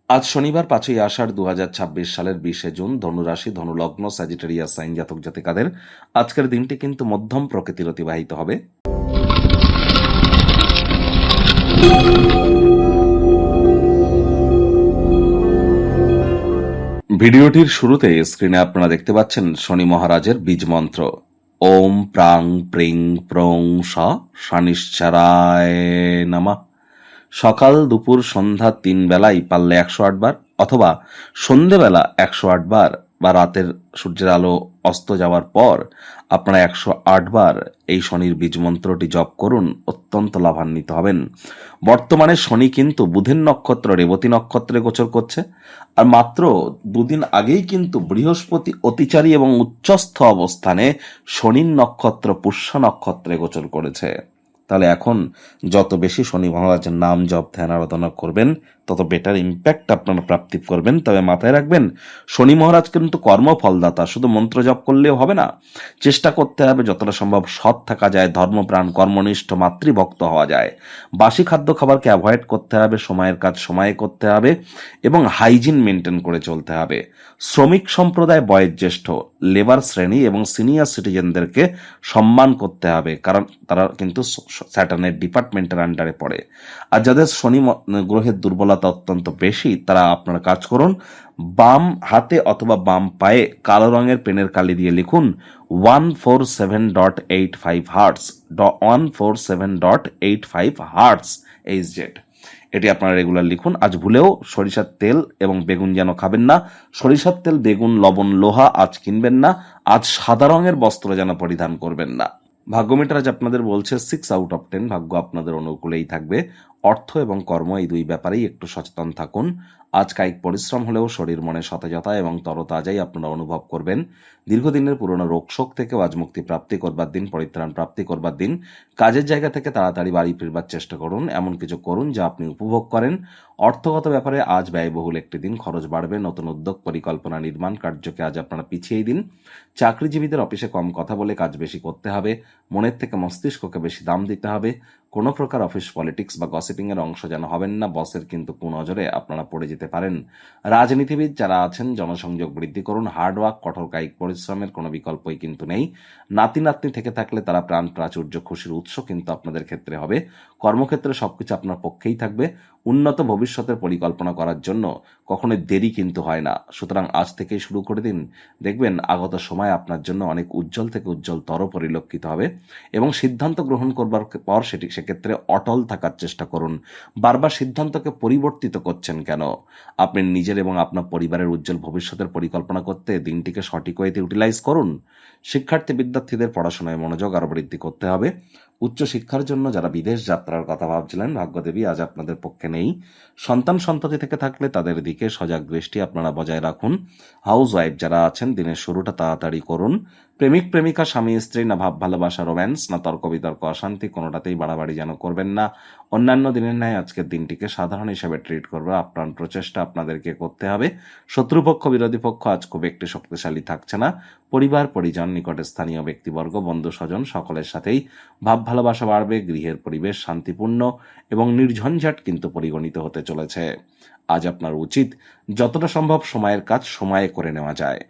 আজ শনিবার ৫ই আষাঢ় ২০২৬ সালের ২০শে জুন, ধনুরাশি, ধনুলগ্ন, স্যাজিটেরিয়াস সাইন জাতক জাতিকাদের আজকের দিনটি কিন্তু মধ্যম প্রকৃতির অতিবাহিত হবে। ভিডিওটির শুরুতে স্ক্রিনে আপনারা দেখতে পাচ্ছেন শনি মহারাজের বীজ মন্ত্র। ওম প্রাং প্রিং প্রং স শনিশ্চরায় নমঃ। সকাল, দুপুর, সন্ধ্যা ৩ বেলায় পারলে ১০৮ বার, অথবা সন্ধেবেলা ১০৮ বার, বা রাতের সূর্যের আলো অস্ত যাওয়ার পর আপনারা ১০৮ বার এই শনির বীজ মন্ত্রটি জপ করুন, অত্যন্ত লাভান্বিত হবেন। বর্তমানে শনি কিন্তু বুধের নক্ষত্র রেবতী নক্ষত্রে গোচর করছে, আর মাত্র দুদিন আগেই কিন্তু বৃহস্পতি অতিচারী এবং উচ্চস্থ অবস্থানে শনির নক্ষত্র পুষ্য নক্ষত্রে গোচর করেছে। তাহলে এখন যত বেশি শনি মহারাজের নাম জপ ধ্যান আরাধনা করবেন, তত বেটার ইম্প্যাক্ট আপনারা প্রাপ্তি করবেন। তবে মাথায় রাখবেন, শনি মহারাজ কিন্তু কর্মফলদাতা, শুধু মন্ত্র জপ করলেও হবে না। চেষ্টা করতে হবে যতটা সম্ভব সৎ থাকা যায়, ধর্মপ্রাণ, কর্মনিষ্ঠ, মাতৃভক্ত হওয়া যায়। বাসি খাদ্য খাবারকে অ্যাভয়েড করতে হবে, সময়ের কাজ সময়ে করতে হবে এবং হাইজিন মেনটেন করে চলতে হবে। শ্রমিক সম্প্রদায়, বয়োজ্যেষ্ঠ, লেবার শ্রেণী এবং সিনিয়র সিটিজেনদেরকে সম্মান করতে হবে, কারণ তারা কিন্তু স্যাটার্নের ডিপার্টমেন্টের আন্ডারে পড়ে। আর যাদের শনি গ্রহের দুর্বলতা অত্যন্ত বেশি, তারা আপনারা কাজ করুন, বাম হাতে অথবা বাম পায়ে কালো রঙের পেনের কালি দিয়ে লিখুন 147.85 হার্টস, 147.85 হার্টস এইচজেড। এটি আপনারা রেগুলার লিখুন। আজ ভুলেও সরিষার তেল এবং বেগুন যেন খাবেন না। সরিষার তেল, বেগুন, লবণ, লোহা আজ কিনবেন না। আজ সাদা রঙের বস্ত্র যেন পরিধান করবেন না। ভাগ্যমিটার আজ আপনাদের বলছে 6/10, ভাগ্য আপনাদের অনুকূলেই থাকবে। অর্থ এবং কর্ম এই দুই ব্যাপারেই একটু সচেতন থাকুন। আজ কায়িক পরিশ্রম হলেও শরীর মনে সতেজতা এবং তরতাজাই আপনারা অনুভব করবেন। দীর্ঘদিনের পুরনো রোগশোক থেকেও আজ মুক্তি প্রাপ্তি করবার দিন, পরিত্রাণ প্রাপ্তি করবার দিন। কাজের জায়গা থেকে তাড়াতাড়ি বাড়ি ফিরবার চেষ্টা করুন, এমন কিছু করুন যা আপনি উপভোগ করেন। অর্থগত ব্যাপারে আজ ব্যয়বহুল একটি দিন, খরচ বাড়বে। নতুন উদ্যোগ, পরিকল্পনা, নির্মাণ কার্যকে আজ আপনারা পিছিয়ে দিন। চাকরিজীবীদের অফিসে কম কথা বলে কাজ বেশি করতে হবে। মনের থেকে মস্তিষ্ককে বেশি দাম দিতে হবে। কোনো প্রকার অফিস পলিটিক্স বা গসিপিং এর অংশ যেন হবেন না। বসের কিন্তু কুনজরে আপনারা পড়ে যেতে পারেন। রাজনীতিবিদ যারা আছেন, জনসংযোগ বৃদ্ধি করুন। হার্ডওয়ার্ক, কঠোর কায়িক পরিশ্রমের কোনো বিকল্পই কিন্তু নেই। নাতি নাতনি থেকে থাকলে তারা প্রাণ প্রাচুর্য, খুশির উৎস কিন্তু আপনাদের ক্ষেত্রে হবে। কর্মক্ষেত্রে সবকিছু আপনার পক্ষেই থাকবে। উন্নত ভবিষ্যতের পরিকল্পনা করার জন্য কখনোই দেরি কিন্তু হয় না। সুতরাং আজ থেকেই শুরু করে দিন, দেখবেন আগত সময় আপনার জন্য অনেক উজ্জ্বল থেকে উজ্জ্বলতর পরিলক্ষিত হবে। এবং সিদ্ধান্ত গ্রহণ করবার পর সেক্ষেত্রে অটল থাকার চেষ্টা করুন। বারবার সিদ্ধান্তকে পরিবর্তিত করছেন কেন? আপনি নিজের এবং আপনার পরিবারের উজ্জ্বল ভবিষ্যতের পরিকল্পনা করতে দিনটিকে সঠিক ওয়েতে ইউটিলাইজ করুন। শিক্ষার্থী বিদ্যার্থীদের পড়াশোনায় মনোযোগ আরো বৃদ্ধি করতে হবে। উচ্চশিক্ষার জন্য যারা বিদেশ যাত্রার কথা ভাবছিলেন, ভাগ্যদেবী আজ আপনাদের পক্ষে নেই। সন্তান সন্ততি থেকে থাকলে তাদের দিকে সজাগ দৃষ্টি আপনারা বজায় রাখুন। হাউস ওয়াইফ যারা আছেন, দিনের শুরুটা তাড়াতাড়ি করুন। প্রেমিক প্রেমিকা, স্বামী স্ত্রী, না ভাব ভালোবাসা, রোম্যান্স, না তর্ক বিতর্ক, অশান্তি, কোনোটাতেই বাড়াবাড়ি যেন করবেন না। অন্যান্য দিনের ন্যায় আজকের দিনটিকে সাধারণ হিসেবে ট্রিট করবে। আপ্রাণ প্রচেষ্টা আপনাদেরকে করতে হবে। শত্রুপক্ষ, বিরোধী পক্ষ আজ খুব একটি শক্তিশালী থাকছে না। পরিবার, পরিজন, নিকটের স্থানীয় ব্যক্তিবর্গ, বন্ধু স্বজন সকলের সাথেই ভাব ভালোবাসা বাড়বে। গৃহের পরিবেশ শান্তিপূর্ণ এবং নির্ঝঞ্ঝাট কিন্তু পরিগণিত হতে চলেছে। আজ আপনার উচিত যতটা সম্ভব সময়ের কাজ সময়ে করে নেওয়া যায়।